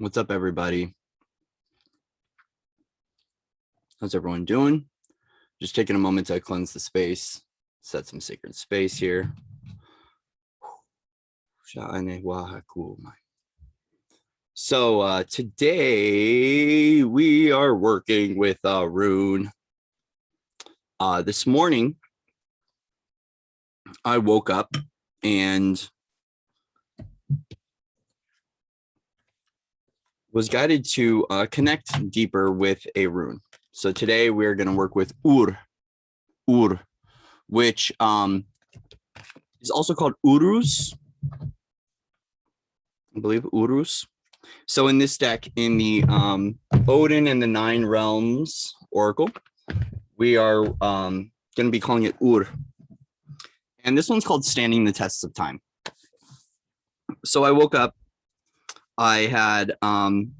What's up, everybody? How's everyone doing? Just taking a moment to cleanse the space, set some sacred space here. So today we are working with Rune. This morning, I woke up and was guided to connect deeper with a rune. So today we're going to work with Ur, which is also called Urus. I believe Urus. So in this deck, in the Odin and the Nine Realms Oracle, we are going to be calling it Ur. And this one's called Standing the Tests of Time. So I woke up. I had gotten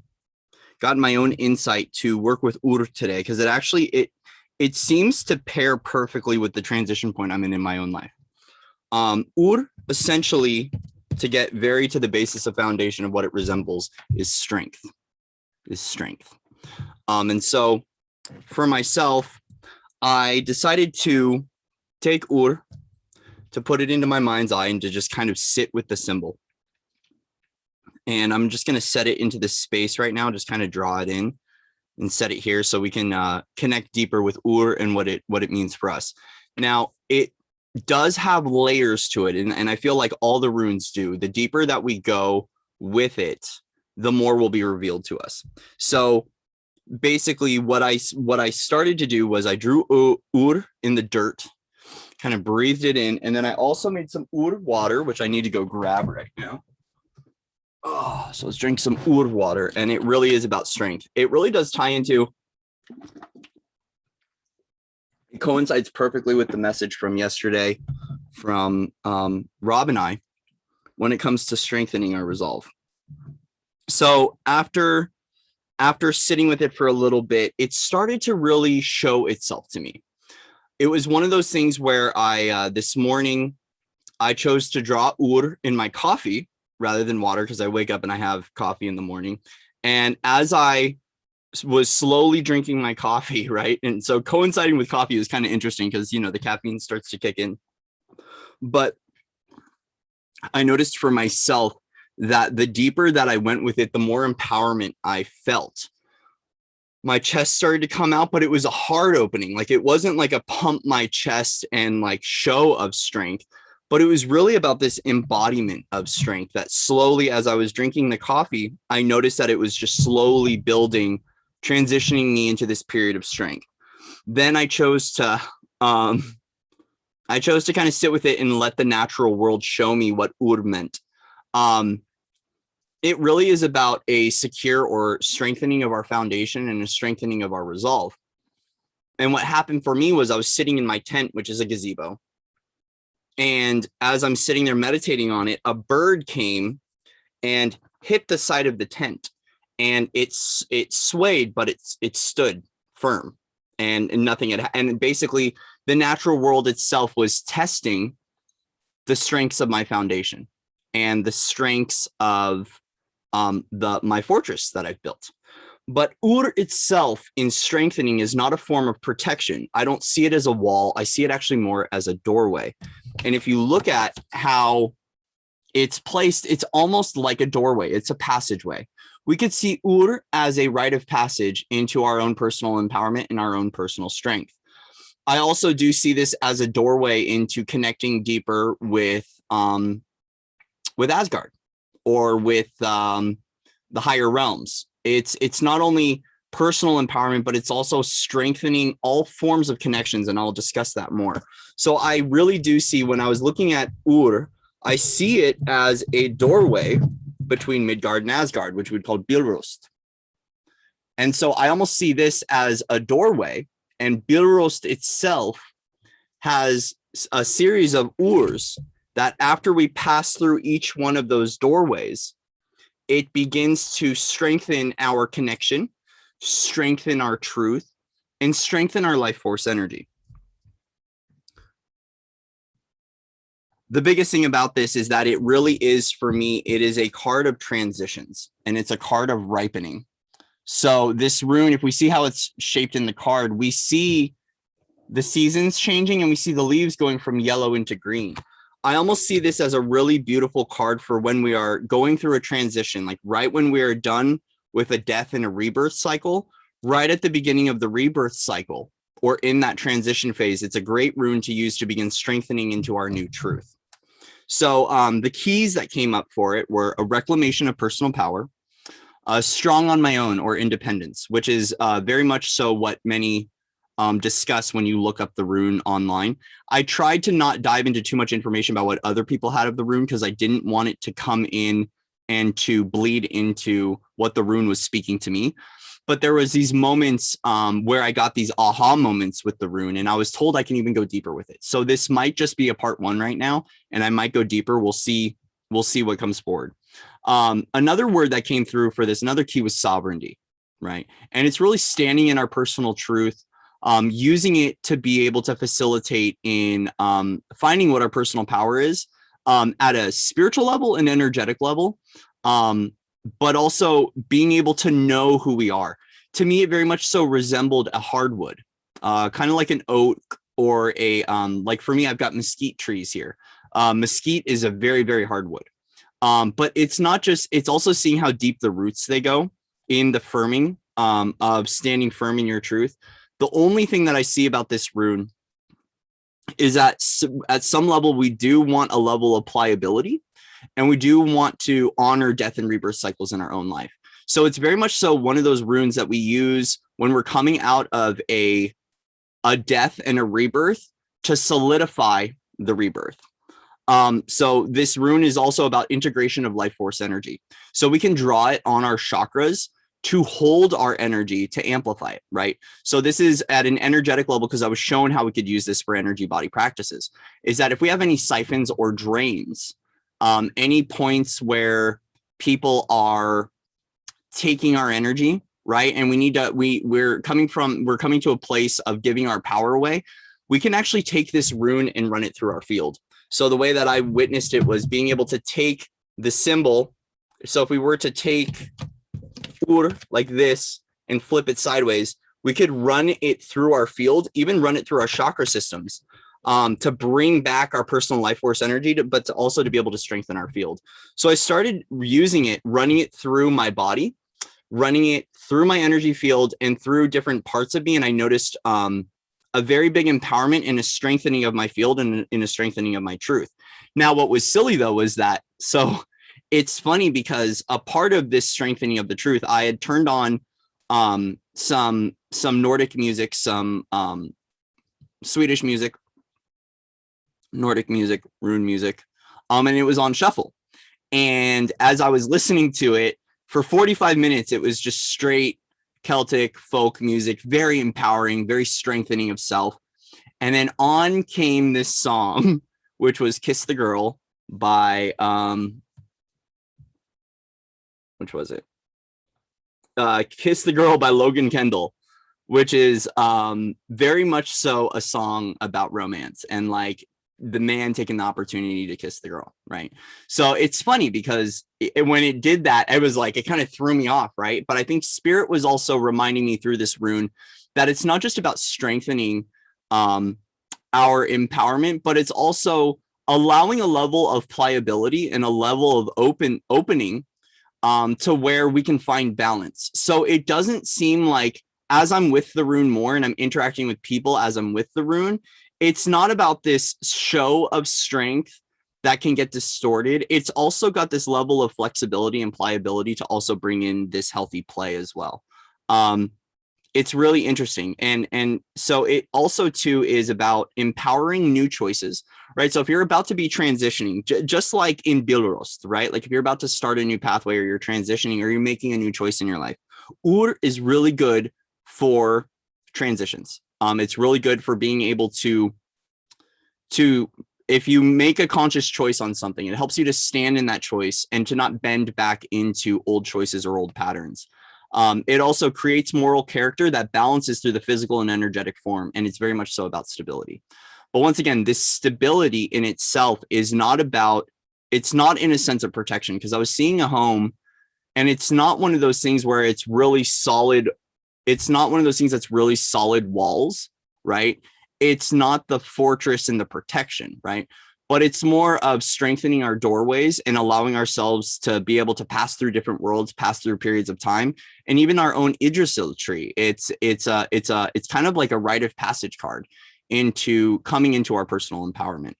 my own insight to work with Ur today because it seems to pair perfectly with the transition point I'm in my own life. Ur, essentially, to get very to the basis of foundation of what it resembles, is strength. And so for myself, I decided to take Ur, to put it into my mind's eye and to just kind of sit with the symbol. And I'm just going to set it into this space right now, just kind of draw it in and set it here so we can connect deeper with Ur and what it means for us. Now, it does have layers to it, and I feel like all the runes do. The deeper that we go with it, the more will be revealed to us. So basically what I started to do was I drew Ur in the dirt, kind of breathed it in, and then I also made some Ur water, which I need to go grab right now. Oh, so let's drink some Ur water, and it really is about strength. It really does tie into, it coincides perfectly with the message from yesterday from Rob and I when it comes to strengthening our resolve. So after sitting with it for a little bit, it started to really show itself to me. It was one of those things where this morning, I chose to draw Ur in my coffee rather than water because I wake up and I have coffee in the morning. And as I was slowly drinking my coffee, right? And so coinciding with coffee was kind of interesting because, you know, the caffeine starts to kick in. But I noticed for myself that the deeper that I went with it, the more empowerment I felt. My chest started to come out, but it was a hard opening. Like it wasn't like a pump my chest and like show of strength, but it was really about this embodiment of strength that slowly, as I was drinking the coffee, I noticed that it was just slowly building, transitioning me into this period of strength. Then I chose to kind of sit with it and let the natural world show me what Ur meant. It really is about a secure or strengthening of our foundation and a strengthening of our resolve. And what happened for me was I was sitting in my tent, which is a gazebo. And as I'm sitting there meditating on it, a bird came and hit the side of the tent, and it swayed, but it stood firm, and nothing had. And basically, the natural world itself was testing the strengths of my foundation and the strengths of my fortress that I've built. But Ur itself in strengthening is not a form of protection. I don't see it as a wall. I see it actually more as a doorway. And if you look at how it's placed, it's almost like a doorway. It's a passageway. We could see Ur as a rite of passage into our own personal empowerment and our own personal strength. I also do see this as a doorway into connecting deeper with Asgard or with the higher realms. It's not only personal empowerment, but it's also strengthening all forms of connections, and I'll discuss that more. So I really do see, when I was looking at Ur, I see it as a doorway between Midgard and Asgard, which we'd call Bilrost. And so I almost see this as a doorway, and Bilrost itself has a series of Urs that after we pass through each one of those doorways, it begins to strengthen our connection, strengthen our truth, and strengthen our life force energy. the biggest thing about this is that it really is, for me, it is a card of transitions, and it's a card of ripening. So this rune, if we see how it's shaped in the card, we see the seasons changing and we see the leaves going from yellow into green. I almost see this as a really beautiful card for when we are going through a transition, like right when we are done with a death and a rebirth cycle, right at the beginning of the rebirth cycle, or in that transition phase. It's a great rune to use to begin strengthening into our new truth. So the keys that came up for it were a reclamation of personal power, strong on my own, or independence, which is very much so what many discuss when you look up the rune online. I tried to not dive into too much information about what other people had of the rune because I didn't want it to come in and to bleed into what the rune was speaking to me. But there was these moments where I got these aha moments with the rune, and I was told I can even go deeper with it. So this might just be a part one right now, and I might go deeper. We'll see what comes forward. Another word that came through for this, another key, was sovereignty, right? And it's really standing in our personal truth, using it to be able to facilitate in finding what our personal power is at a spiritual level and energetic level, but also being able to know who we are. To me, it very much so resembled a hardwood, kind of like an oak, or a like for me, I've got mesquite trees here. Mesquite is a very, very hardwood. But it's not just, it's also seeing how deep the roots they go in the firming of standing firm in your truth. The only thing that I see about this rune is that at some level, we do want a level of pliability, and we do want to honor death and rebirth cycles in our own life. So it's very much so one of those runes that we use when we're coming out of a death and a rebirth to solidify the rebirth. So this rune is also about integration of life force energy. So we can draw it on our chakras to hold our energy, to amplify it, right? So this is at an energetic level, because I was shown how we could use this for energy body practices, is that if we have any siphons or drains, any points where people are taking our energy, right? And we need to, we're coming to a place of giving our power away. We can actually take this rune and run it through our field. So the way that I witnessed it was being able to take the symbol. So if we were to take like this and flip it sideways, we could run it through our field, even run it through our chakra systems, to bring back our personal life force energy, but to also to be able to strengthen our field. So I started using it, running it through my body, running it through my energy field and through different parts of me. And I noticed a very big empowerment and a strengthening of my field and in a strengthening of my truth. Now, what was silly though, was that, so it's funny because a part of this strengthening of the truth, I had turned on some Nordic music, some Swedish music, Nordic music, rune music, and it was on shuffle. And as I was listening to it for 45 minutes, it was just straight Celtic folk music, very empowering, very strengthening of self. And then on came this song, which was Kiss the Girl by, which was it? Kiss the Girl by Logan Kendall, which is very much so a song about romance and like the man taking the opportunity to kiss the girl, right? So it's funny because when it did that, I was like, it kind of threw me off, right? But I think Spirit was also reminding me through this rune that it's not just about strengthening our empowerment, but it's also allowing a level of pliability and a level of opening to where we can find balance. So it doesn't seem like as I'm with the rune more and I'm interacting with people as I'm with the rune, it's not about this show of strength that can get distorted. It's also got this level of flexibility and pliability to also bring in this healthy play as well. It's really interesting. And so it also too is about empowering new choices, right? So if you're about to be transitioning, just like in Bilrost, right? Like if you're about to start a new pathway or you're transitioning or you're making a new choice in your life, Ur is really good for transitions. It's really good for being able to, if you make a conscious choice on something, it helps you to stand in that choice and to not bend back into old choices or old patterns. It also creates moral character that balances through the physical and energetic form. And it's very much so about stability. But once again, this stability in itself is not about, it's not in a sense of protection, because I was seeing a home and it's not one of those things where it's really solid. It's not one of those things that's really solid walls, right? It's not the fortress and the protection, right? But it's more of strengthening our doorways and allowing ourselves to be able to pass through different worlds, pass through periods of time, and even our own Yggdrasil tree. It's kind of like a rite of passage card into coming into our personal empowerment.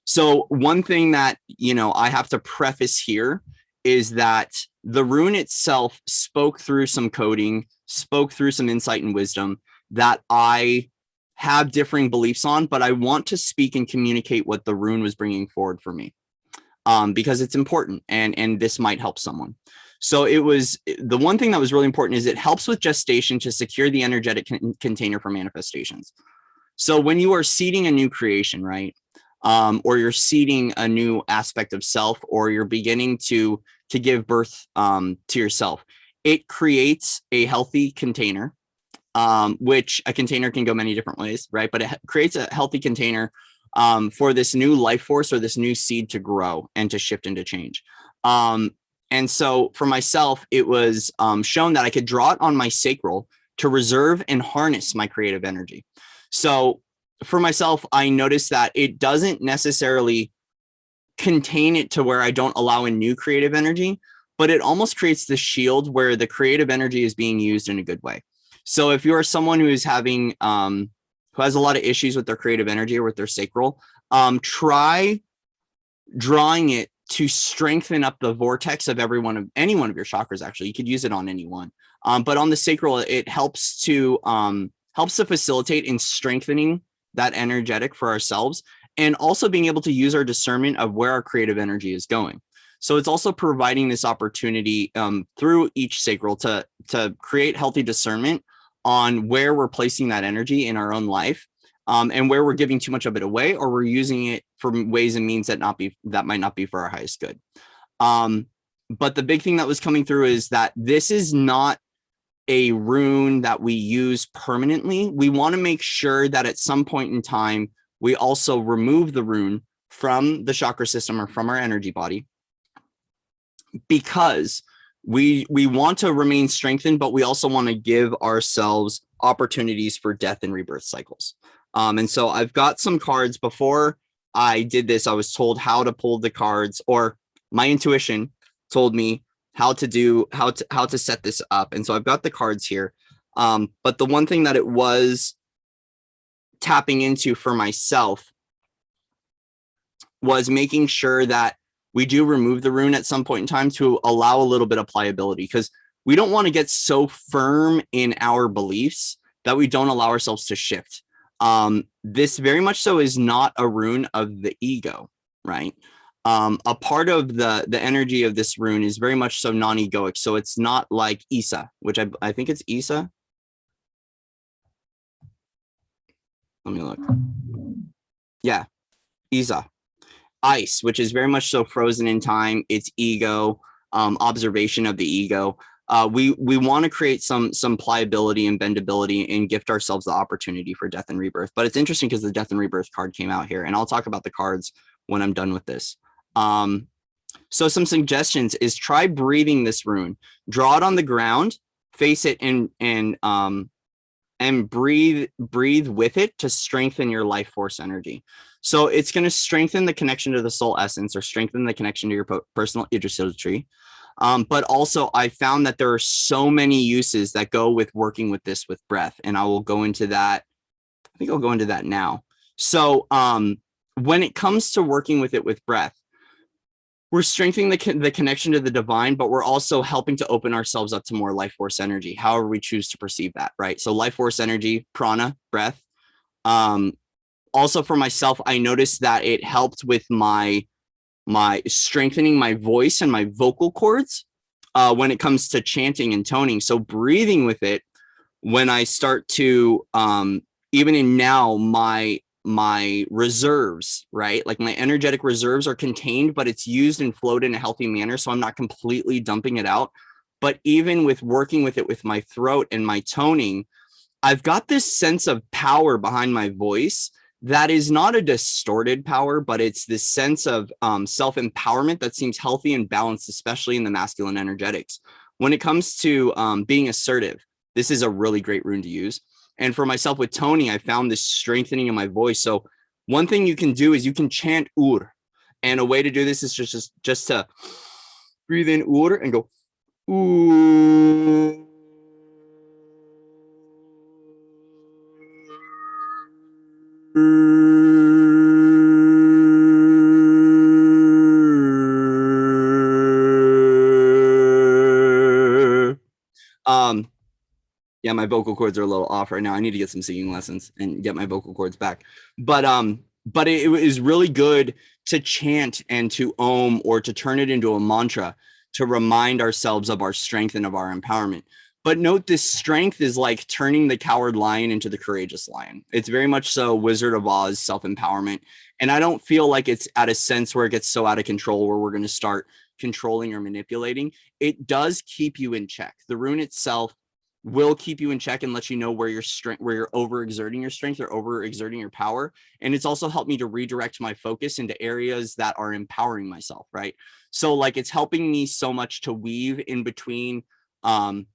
So one thing that, you know, I have to preface here is that the rune itself spoke through some coding, spoke through some insight and wisdom that I have differing beliefs on, but I want to speak and communicate what the rune was bringing forward for me, because it's important, and this might help someone. So it was, the one thing that was really important is it helps with gestation to secure the energetic container for manifestations. So when you are seeding a new creation, right? Or you're seeding a new aspect of self, or you're beginning to give birth to yourself, it creates a healthy container, which a container can go many different ways, right? But it creates a healthy container for this new life force or this new seed to grow and to shift and to change. And so for myself, it was shown that I could draw it on my sacral to reserve and harness my creative energy. So for myself, I noticed that it doesn't necessarily contain it to where I don't allow in new creative energy, but it almost creates the shield where the creative energy is being used in a good way. So if you're someone who is having, who has a lot of issues with their creative energy or with their sacral, try drawing it to strengthen up the vortex of any one of your chakras. Actually, you could use it on any one, but on the sacral, it helps to facilitate in strengthening that energetic for ourselves, and also being able to use our discernment of where our creative energy is going. So it's also providing this opportunity through each sacral to create healthy discernment on where we're placing that energy in our own life, and where we're giving too much of it away, or we're using it for ways and means that might not be for our highest good. But the big thing that was coming through is that this is not a rune that we use permanently. We want to make sure that at some point in time, we also remove the rune from the chakra system or from our energy body, because we want to remain strengthened, but we also want to give ourselves opportunities for death and rebirth cycles. And so I've got some cards. Before I did this, I was told how to pull the cards, or my intuition told me how to set this up. And so I've got the cards here. But the one thing that it was tapping into for myself was making sure that we do remove the rune at some point in time to allow a little bit of pliability, because we don't want to get so firm in our beliefs that we don't allow ourselves to shift. This very much so is not a rune of the ego, right? A part of the energy of this rune is very much so non-egoic. So it's not like Isa, which I think it's Isa. Let me look. Yeah, Isa. Ice, which is very much so frozen in time. It's ego, observation of the ego. We want to create some pliability and bendability and gift ourselves the opportunity for death and rebirth. But it's interesting because the death and rebirth card came out here, and I'll talk about the cards when I'm done with this. So some suggestions is try breathing this rune, draw it on the ground, face it, and breathe with it to strengthen your life force energy. So it's going to strengthen the connection to the soul essence, or strengthen the connection to your personal Yggdrasil tree. But also I found that there are so many uses that go with working with this with breath. And I will go into that. I think I'll go into that now. So when it comes to working with it with breath, we're strengthening the connection to the divine, but we're also helping to open ourselves up to more life force energy, however we choose to perceive that, right? So life force energy, prana, breath. Also for myself, I noticed that it helped with my strengthening my voice and my vocal cords when it comes to chanting and toning. So breathing with it, when I start to, even in now, my reserves, right? Like my energetic reserves are contained, but it's used and flowed in a healthy manner. So I'm not completely dumping it out. But even with working with it with my throat and my toning, I've got this sense of power behind my voice that is not a distorted power, but it's this sense of self-empowerment that seems healthy and balanced, especially in the masculine energetics. When it comes to being assertive, this is a really great rune to use. And for myself with Tony, I found this strengthening in my voice. So one thing you can do is you can chant ur. And a way to do this is just to breathe in ur and go ooh. Yeah, my vocal cords are a little off right now. I need to get some singing lessons and get my vocal cords back. But it is really good to chant and to or to turn it into a mantra to remind ourselves of our strength and of our empowerment. But note, this strength is like turning the coward lion into the courageous lion. It's very much so Wizard of Oz self-empowerment. And I don't feel like it's at a sense where it gets so out of control where we're going to start controlling or manipulating. It does keep you in check. The rune itself will keep you in check and let you know where you're overexerting your strength or overexerting your power. And it's also helped me to redirect my focus into areas that are empowering myself, right? So like it's helping me so much to weave in between the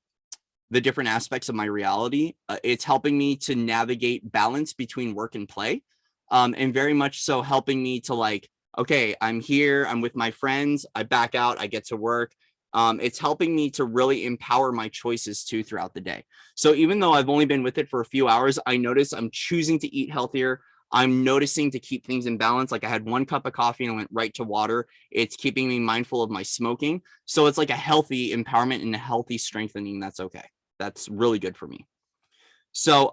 different aspects of my reality. It's helping me to navigate balance between work and play, and very much so helping me to like, okay, I'm here, I'm with my friends, I back out, I get to work. It's helping me to really empower my choices too throughout the day. So even though I've only been with it for a few hours, I notice I'm choosing to eat healthier. I'm noticing to keep things in balance. Like I had 1 cup of coffee and I went right to water. It's keeping me mindful of my smoking. So it's like a healthy empowerment and a healthy strengthening. That's okay. That's really good for me. So,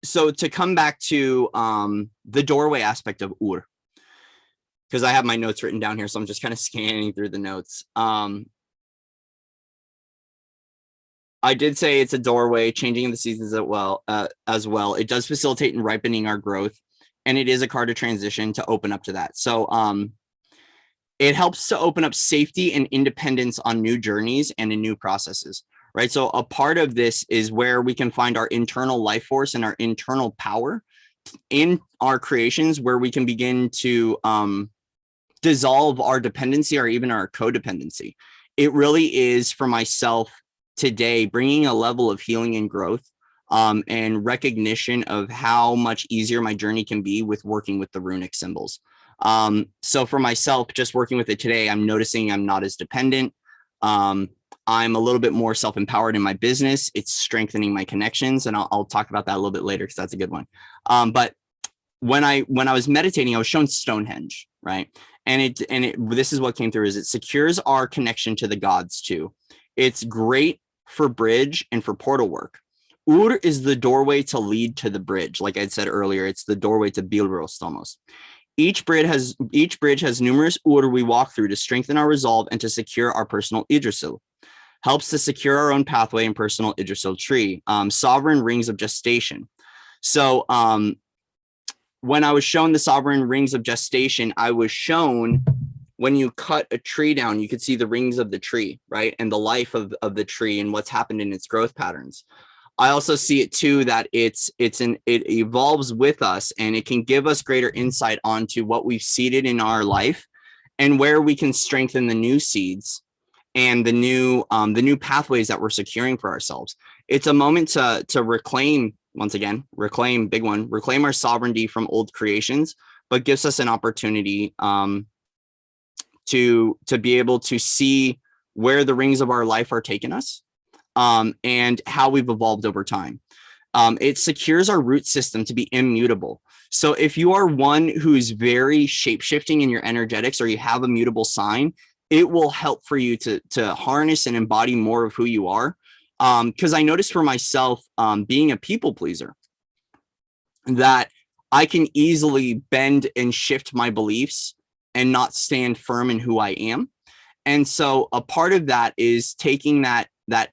so to come back to the doorway aspect of Ur, because I have my notes written down here, so I'm just kind of scanning through the notes. I did say it's a doorway, changing the seasons as well. It does facilitate and ripening our growth, and it is a card of transition to open up to that. So it helps to open up safety and independence on new journeys and in new processes, right? So a part of this is where we can find our internal life force and our internal power in our creations, where we can begin to dissolve our dependency or even our codependency. It really is, for myself today, bringing a level of healing and growth and recognition of how much easier my journey can be with working with the runic symbols. So for myself, just working with it today, I'm noticing I'm not as dependent. I'm a little bit more self-empowered in my business. It's strengthening my connections, and I'll talk about that a little bit later because that's a good one. But when I was meditating, I was shown Stonehenge, right? And this is what came through: is it secures our connection to the gods too. It's great for bridge and for portal work. Ur is the doorway to lead to the bridge. Like I said earlier, it's the doorway to Bilrostomos. Each bridge has numerous ur we walk through to strengthen our resolve and to secure our personal Yggdrasil. Helps to secure our own pathway and personal Yggdrasil tree. Sovereign rings of gestation. So when I was shown the sovereign rings of gestation, I was shown when you cut a tree down, you could see the rings of the tree, right? And the life of the tree and what's happened in its growth patterns. I also see it too, that it evolves with us, and it can give us greater insight onto what we've seeded in our life and where we can strengthen the new seeds and the new pathways that we're securing for ourselves. It's a moment to reclaim, once again, reclaim our sovereignty from old creations, but gives us an opportunity to be able to see where the rings of our life are taking us. And how we've evolved over time. It secures our root system to be immutable. So if you are one who's very shape-shifting in your energetics, or you have a mutable sign, it will help for you to harness and embody more of who you are. Because I noticed for myself, being a people pleaser, that I can easily bend and shift my beliefs and not stand firm in who I am. And so a part of that is taking that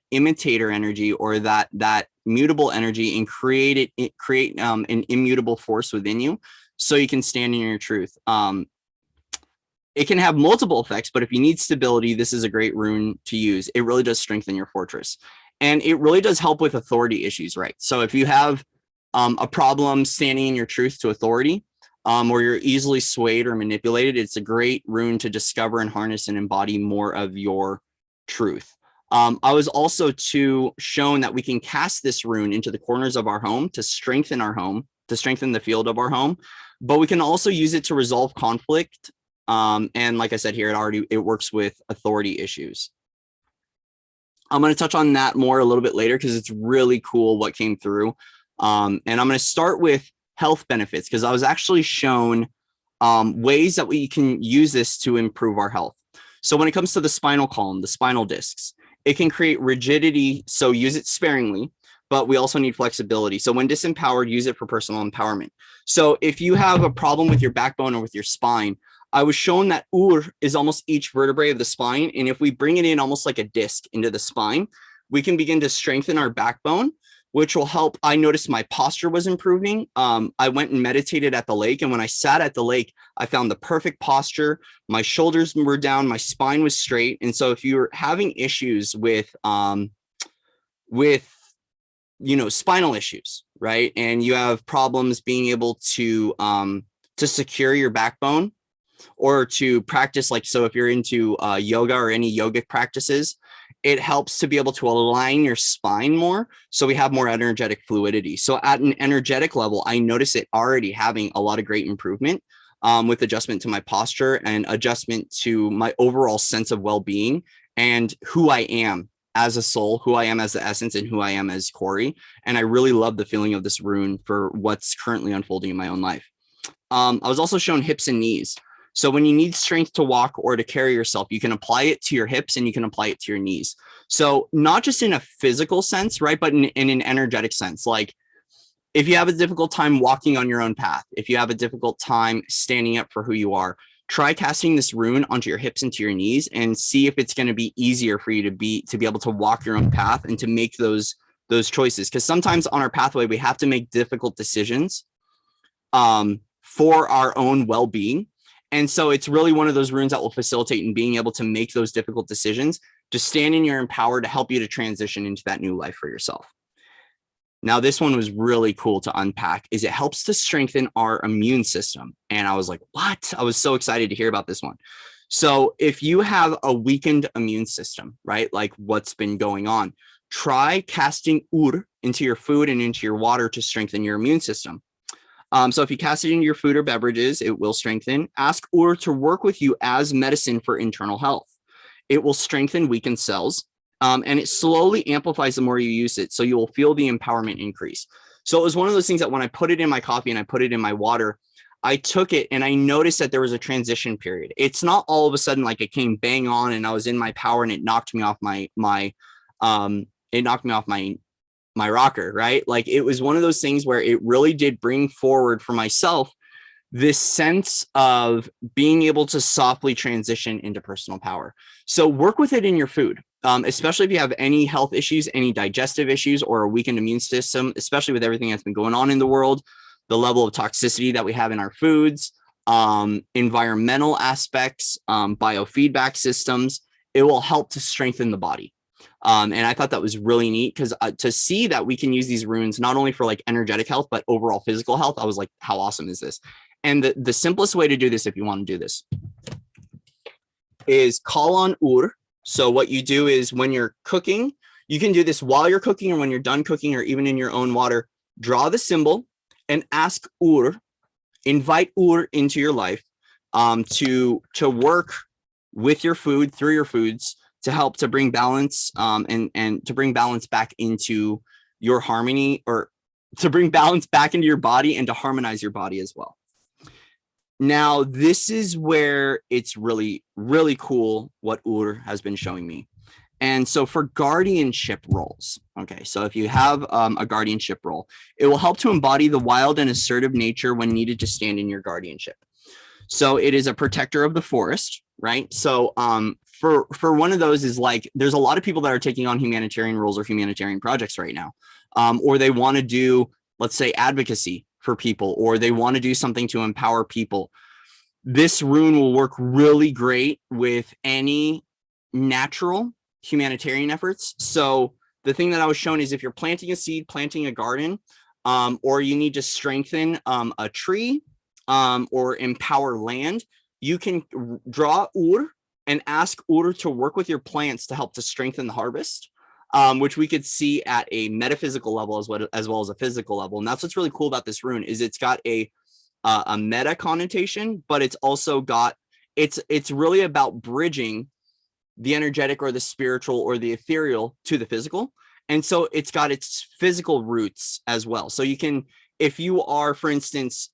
imitator energy, or that mutable energy, and create an immutable force within you, so you can stand in your truth. it can have multiple effects, but if you need stability, this is a great rune to use. It really does strengthen your fortress. And it really does help with authority issues, right? So if you have a problem standing in your truth to authority, or you're easily swayed or manipulated, it's a great rune to discover and harness and embody more of your truth. I was also shown that we can cast this rune into the corners of our home to strengthen our home, to strengthen the field of our home, but we can also use it to resolve conflict. And like I said here, it works with authority issues. I'm going to touch on that more a little bit later because it's really cool what came through. And I'm going to start with health benefits because I was actually shown ways that we can use this to improve our health. So when it comes to the spinal column, the spinal discs, it can create rigidity, so use it sparingly, but we also need flexibility. So when disempowered, use it for personal empowerment. So if you have a problem with your backbone or with your spine, I was shown that is almost each vertebrae of the spine. And if we bring it in almost like a disc into the spine, we can begin to strengthen our backbone, which will help. I noticed my posture was improving. I went and meditated at the lake. And when I sat at the lake, I found the perfect posture. My shoulders were down, my spine was straight. And so if you're having issues with spinal issues, right? And you have problems being able to secure your backbone, or to practice, like, so if you're into yoga or any yogic practices, it helps to be able to align your spine more so we have more energetic fluidity. So at an energetic level, I notice it already having a lot of great improvement with adjustment to my posture and adjustment to my overall sense of well-being and who I am as a soul, who I am as the essence, and who I am as Corey. And I really love the feeling of this rune for what's currently unfolding in my own life. I was also shown hips and knees. So when you need strength to walk or to carry yourself, you can apply it to your hips and you can apply it to your knees. So not just in a physical sense, right, but in an energetic sense. Like if you have a difficult time walking on your own path, if you have a difficult time standing up for who you are, try casting this rune onto your hips and to your knees and see if it's going to be easier for you to be able to walk your own path and to make those choices. Because sometimes on our pathway, we have to make difficult decisions for our own well-being. And so it's really one of those runes that will facilitate in being able to make those difficult decisions, to stand in your empower to help you to transition into that new life for yourself. Now, this one was really cool to unpack, is it helps to strengthen our immune system. And I was like, what? I was so excited to hear about this one. So if you have a weakened immune system, right, like what's been going on, try casting into your food and into your water to strengthen your immune system. So if you cast it into your food or beverages, it will strengthen. Ask to work with you as medicine for internal health. It will strengthen weakened cells, and it slowly amplifies the more you use it. So you will feel the empowerment increase. So it was one of those things that when I put it in my coffee and I put it in my water, I took it and I noticed that there was a transition period. It's not all of a sudden like it came bang on and I was in my power and it knocked me off my rocker, right? Like it was one of those things where it really did bring forward for myself this sense of being able to softly transition into personal power. So work with it in your food, especially if you have any health issues, any digestive issues, or a weakened immune system, especially with everything that's been going on in the world, the level of toxicity that we have in our foods, environmental aspects, biofeedback systems. It will help to strengthen the body. And I thought that was really neat because to see that we can use these runes not only for like energetic health, but overall physical health, I was like, how awesome is this? And the simplest way to do this, if you want to do this, is call on So what you do is when you're cooking, you can do this while you're cooking or when you're done cooking or even in your own water, draw the symbol and ask invite into your life to work with your food, through your foods, to help to bring balance and to bring balance back into your harmony, or to bring balance back into your body and to harmonize your body as well. Now, this is where it's really, really cool what has been showing me. And so for guardianship roles, okay, so if you have a guardianship role, it will help to embody the wild and assertive nature when needed to stand in your guardianship. So it is a protector of the forest, right? So for one of those is like, there's a lot of people that are taking on humanitarian roles or humanitarian projects right now, or they want to do, let's say, advocacy for people, or they want to do something to empower people. This rune will work really great with any natural humanitarian efforts. So the thing that I was shown is if you're planting a seed, planting a garden, or you need to strengthen a tree or empower land, you can draw Ur and ask Ur to work with your plants to help to strengthen the harvest, which we could see at a metaphysical level as well as a physical level. And that's what's really cool about this rune is it's got a meta connotation, but it's also got, it's really about bridging the energetic or the spiritual or the ethereal to the physical. And so it's got its physical roots as well. So you can, if you are, for instance,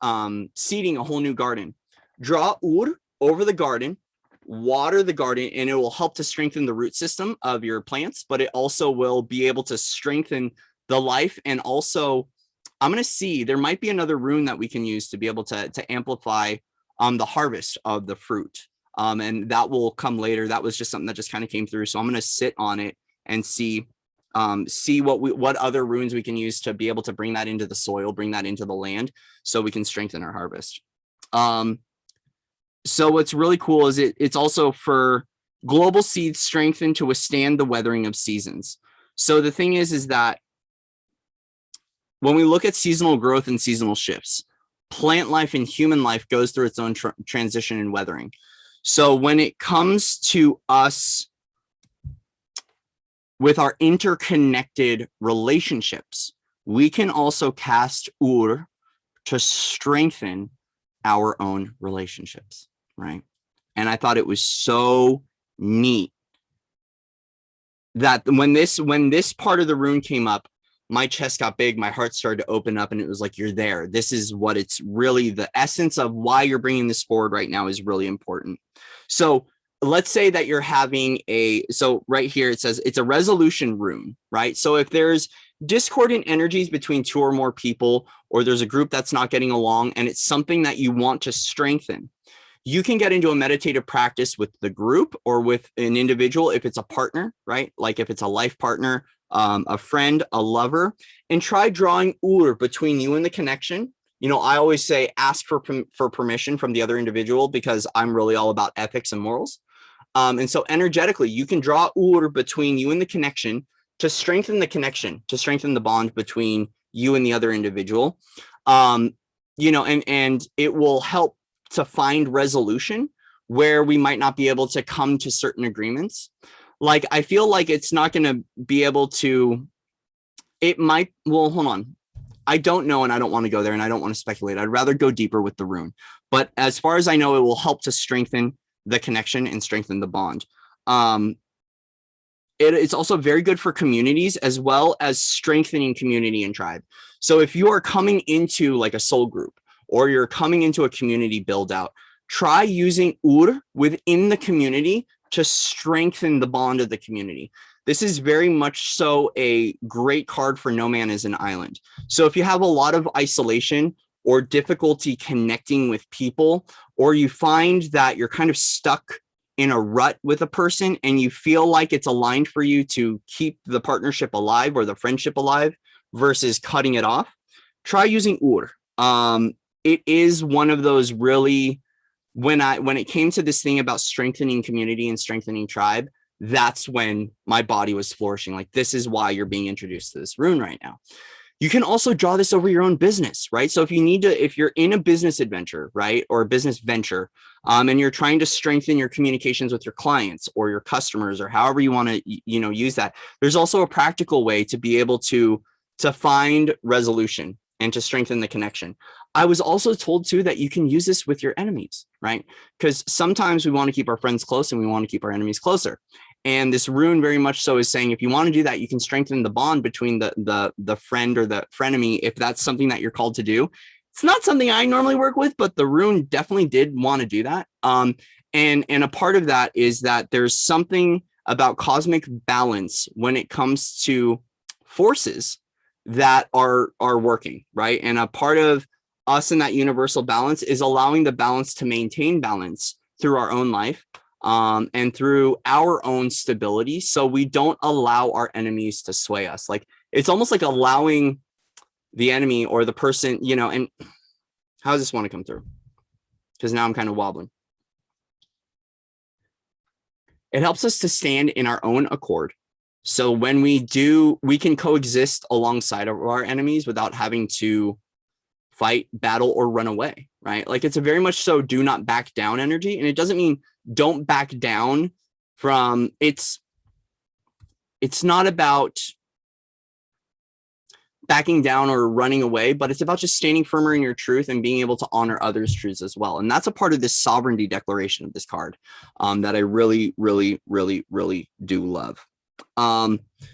seeding a whole new garden, draw Ur over the garden, water the garden, and it will help to strengthen the root system of your plants, but it also will be able to strengthen the life. And also, I'm going to see, there might be another rune that we can use to be able to amplify the harvest of the fruit. And that will come later. That was just something that just kind of came through. So I'm going to sit on it and see what other runes we can use to be able to bring that into the soil, bring that into the land, so we can strengthen our harvest. So what's really cool is it's also for global seeds strengthened to withstand the weathering of seasons. So the thing is that when we look at seasonal growth and seasonal shifts, plant life and human life goes through its own transition and weathering. So when it comes to us with our interconnected relationships, we can also cast Ur to strengthen our own relationships, right? And I thought it was so neat that when this part of the rune came up, my chest got big, my heart started to open up, and it was like, you're there. This is what it's really, the essence of why you're bringing this forward right now is really important. So let's say that you're having so right here, it says it's a resolution rune, right? So if there's discordant energies between two or more people, or there's a group that's not getting along, and it's something that you want to strengthen, you can get into a meditative practice with the group or with an individual if it's a partner, right? Like if it's a life partner, a friend, a lover, and try drawing Ur between you and the connection. You know, I always say ask for permission from the other individual, because I'm really all about ethics and morals. And so energetically, you can draw Ur between you and the connection to strengthen the connection, to strengthen the bond between you and the other individual. You know, and it will help to find resolution where we might not be able to come to certain agreements. Like, I feel like it's not going to be able to, it might, well, hold on. I don't know, and I don't want to go there, and I don't want to speculate. I'd rather go deeper with the rune. But as far as I know, it will help to strengthen the connection and strengthen the bond. It's also very good for communities, as well as strengthening community and tribe. So if you are coming into like a soul group, or you're coming into a community build out, try using Ur within the community to strengthen the bond of the community. This is very much so a great card for no man is an island. So if you have a lot of isolation or difficulty connecting with people, or you find that you're kind of stuck in a rut with a person and you feel like it's aligned for you to keep the partnership alive or the friendship alive versus cutting it off, try using Ur. It is one of those really, when it came to this thing about strengthening community and strengthening tribe, that's when my body was flourishing. Like, this is why you're being introduced to this rune right now. You can also draw this over your own business, right? So if you're in a business adventure, right, or a business venture, and you're trying to strengthen your communications with your clients or your customers, or however you want to, use that, there's also a practical way to be able to find resolution and to strengthen the connection. I was also told too that you can use this with your enemies, right? Because sometimes we want to keep our friends close and we want to keep our enemies closer. And this rune very much so is saying, if you want to do that, you can strengthen the bond between the friend or the frenemy, if that's something that you're called to do. It's not something I normally work with, but the rune definitely did want to do that. And a part of that is that there's something about cosmic balance when it comes to forces that are working, right? And a part of us in that universal balance is allowing the balance to maintain balance through our own life, and through our own stability, so we don't allow our enemies to sway us. Like, it's almost like allowing the enemy or the person, and how does this want to come through? because now I'm kind of wobbling. It helps us to stand in our own accord. So when we do, we can coexist alongside of our enemies without having to fight, battle, or run away, right? Like it's a very much so do not back down energy. And it doesn't mean don't back down from, it's not about backing down or running away, but it's about just standing firmer in your truth and being able to honor others' truths as well. And that's a part of this sovereignty declaration of this card that I really, really, really, really do love.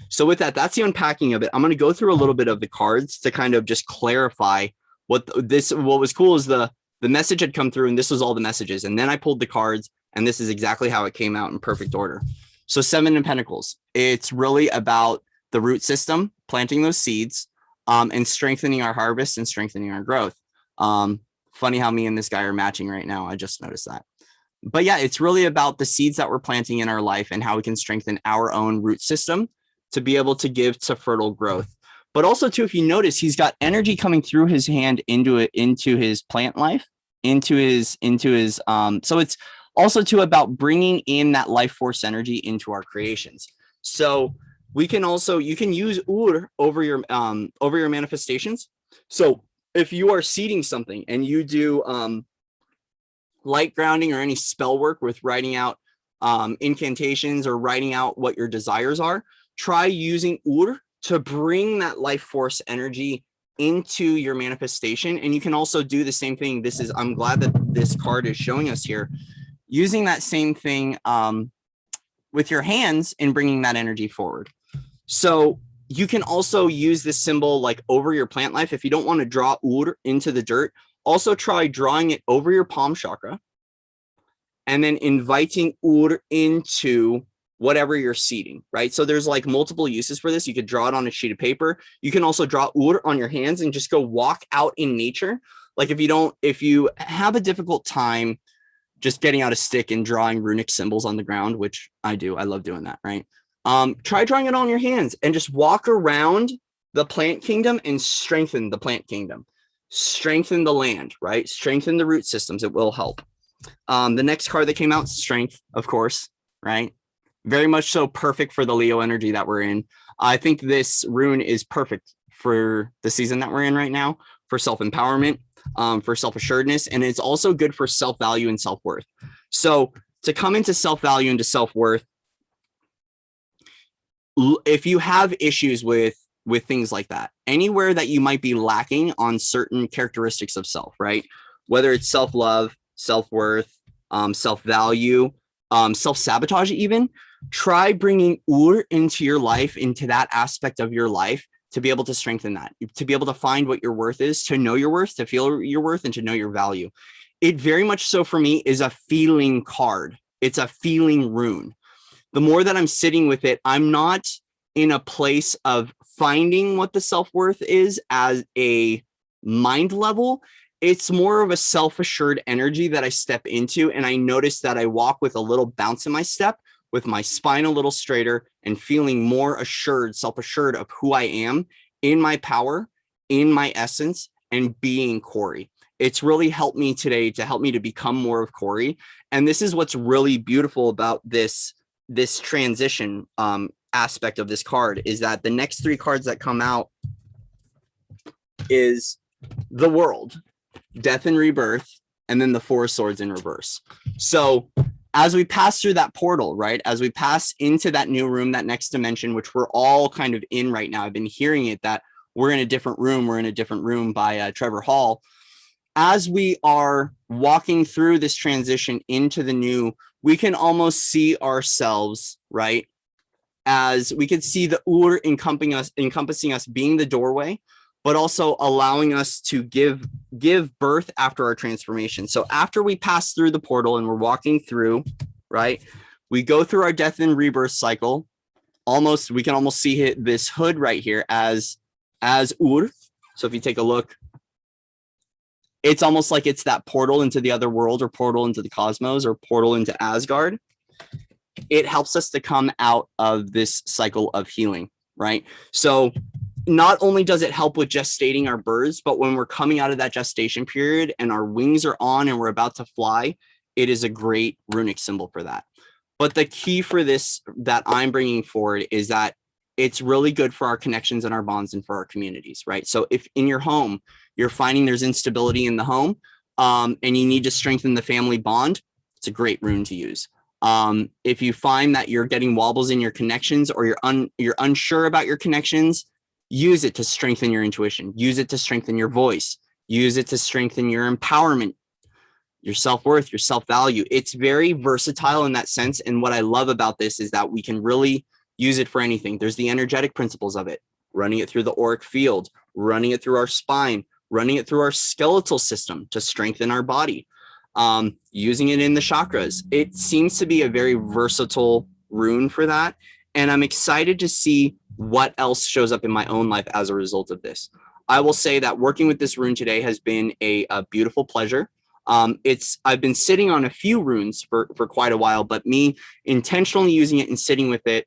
So with that, that's the unpacking of it. I'm going to go through a little bit of the cards to kind of just clarify what was cool is the message had come through and this was all the messages. And then I pulled the cards and this is exactly how it came out in perfect order. So 7 of Pentacles, it's really about the root system, planting those seeds, and strengthening our harvest and strengthening our growth. Funny how me and this guy are matching right now. I just noticed that. But yeah, it's really about the seeds that we're planting in our life and how we can strengthen our own root system to be able to give to fertile growth. But also too, if you notice, he's got energy coming through his hand into his plant life, into his, so it's also too about bringing in that life force energy into our creations. So we can also, you can use Ur over your manifestations. So if you are seeding something and you do light grounding or any spell work with writing out incantations or writing out what your desires are, try using Ur to bring that life force energy into your manifestation. And you can also do the same thing. I'm glad that this card is showing us here, using that same thing with your hands and bringing that energy forward. So you can also use this symbol like over your plant life. If you don't want to draw Ur into the dirt, also try drawing it over your palm chakra and then inviting Ur into whatever you're seeding, right? So there's like multiple uses for this. You could draw it on a sheet of paper. You can also draw Ur on your hands and just go walk out in nature. Like if you have a difficult time just getting out a stick and drawing runic symbols on the ground, which I do, I love doing that, right? Try drawing it on your hands and just walk around the plant kingdom and strengthen the plant kingdom. Strengthen the land, right? Strengthen the root systems. It will help. The next card that came out, strength, of course, right? Very much so perfect for the Leo energy that we're in. I think this rune is perfect for the season that we're in right now, for self-empowerment, for self-assuredness, and it's also good for self-value and self-worth. So to come into self-value and to self-worth, if you have issues with things like that, anywhere that you might be lacking on certain characteristics of self, right? Whether it's self-love, self-worth, self-value, self-sabotage even, try bringing Ur into your life, into that aspect of your life to be able to strengthen that, to be able to find what your worth is, to know your worth, to feel your worth, and to know your value. It very much so for me is a feeling card. It's a feeling rune. The more that I'm sitting with it, I'm not in a place of finding what the self-worth is as a mind level. It's more of a self-assured energy that I step into. And I notice that I walk with a little bounce in my step, with my spine a little straighter and feeling more assured, self-assured of who I am in my power, in my essence, and being Corey. It's really helped me today to help me to become more of Corey. And this is what's really beautiful about this transition aspect of this card, is that the next 3 cards that come out is the World, Death and Rebirth, and then the 4 of Swords in reverse. So as we pass through that portal, right, as we pass into that new room, that next dimension, which we're all kind of in right now, I've been hearing it that we're in a different room by Trevor Hall. As we are walking through this transition into the new, we can almost see ourselves, right, as we could see the Ur encompassing us being the doorway, but also allowing us to give birth after our transformation. So after we pass through the portal and we're walking through, right, we go through our death and rebirth cycle. We can almost see this hood right here as Ur. So if you take a look, it's almost like it's that portal into the other world, or portal into the cosmos, or portal into Asgard. It helps us to come out of this cycle of healing, right? So not only does it help with gestating our birds, but when we're coming out of that gestation period and our wings are on and we're about to fly, it is a great runic symbol for that. But the key for this that I'm bringing forward is that it's really good for our connections and our bonds and for our communities, right? So if in your home, you're finding there's instability in the home and you need to strengthen the family bond, it's a great rune to use. If you find that you're getting wobbles in your connections or you're unsure about your connections, use it to strengthen your intuition, use it to strengthen your voice, use it to strengthen your empowerment, your self-worth, your self-value. It's very versatile in that sense. And what I love about this is that we can really use it for anything. There's the energetic principles of it, running it through the auric field, running it through our spine, running it through our skeletal system to strengthen our body, using it in the chakras. It seems to be a very versatile rune for that. And I'm excited to see what else shows up in my own life as a result of this. I will say that working with this rune today has been a beautiful pleasure. I've been sitting on a few runes for quite a while, but me intentionally using it and sitting with it,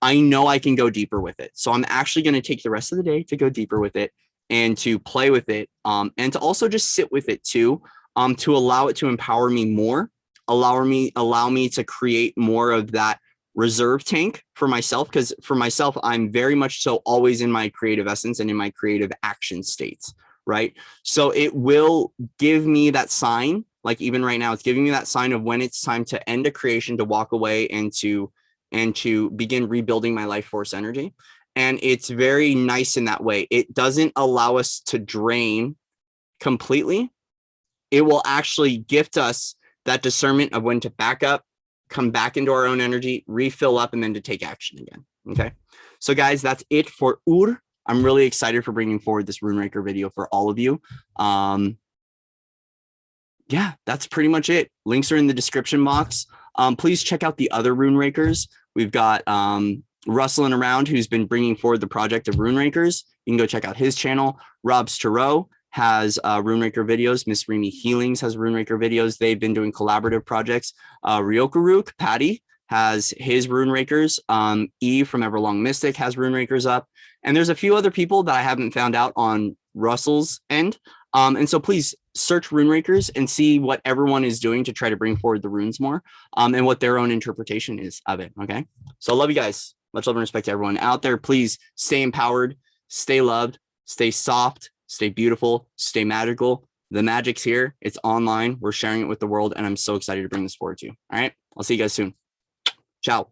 I know I can go deeper with it. So I'm actually going to take the rest of the day to go deeper with it and to play with it, and to also just sit with it too, to allow it to empower me more, allow me to create more of that reserve tank for myself. Because for myself, I'm very much so always in my creative essence and in my creative action states, right? So it will give me that sign, like even right now, it's giving me that sign of when it's time to end a creation, to walk away and to begin rebuilding my life force energy. And it's very nice in that way. It doesn't allow us to drain completely. It will actually gift us that discernment of when to back up, come back into our own energy, refill up, and then to take action again. Okay. So guys, that's it for Ur. I'm really excited for bringing forward this Rune Raker video for all of you. Yeah, that's pretty much it. Links are in the description box. Please check out the other Rune Rakers. We've got Rustling Around, who's been bringing forward the project of Rune Rakers. You can go check out his channel. Rob Stereau has Rune Raker videos. Miss Remy Healings has Rune Raker videos. They've been doing collaborative projects. Ryokaruk, Patty, has his Rune Rakers. Eve from Everlong Mystic has Rune Rakers up. And there's a few other people that I haven't found out on Russell's end. And so please search Rune Rakers and see what everyone is doing to try to bring forward the runes more, and what their own interpretation is of it. Okay. So I love you guys. Much love and respect to everyone out there. Please stay empowered, stay loved, stay soft, stay beautiful, stay magical. The magic's here. It's online. We're sharing it with the world. And I'm so excited to bring this forward to you. All right. I'll see you guys soon. Ciao.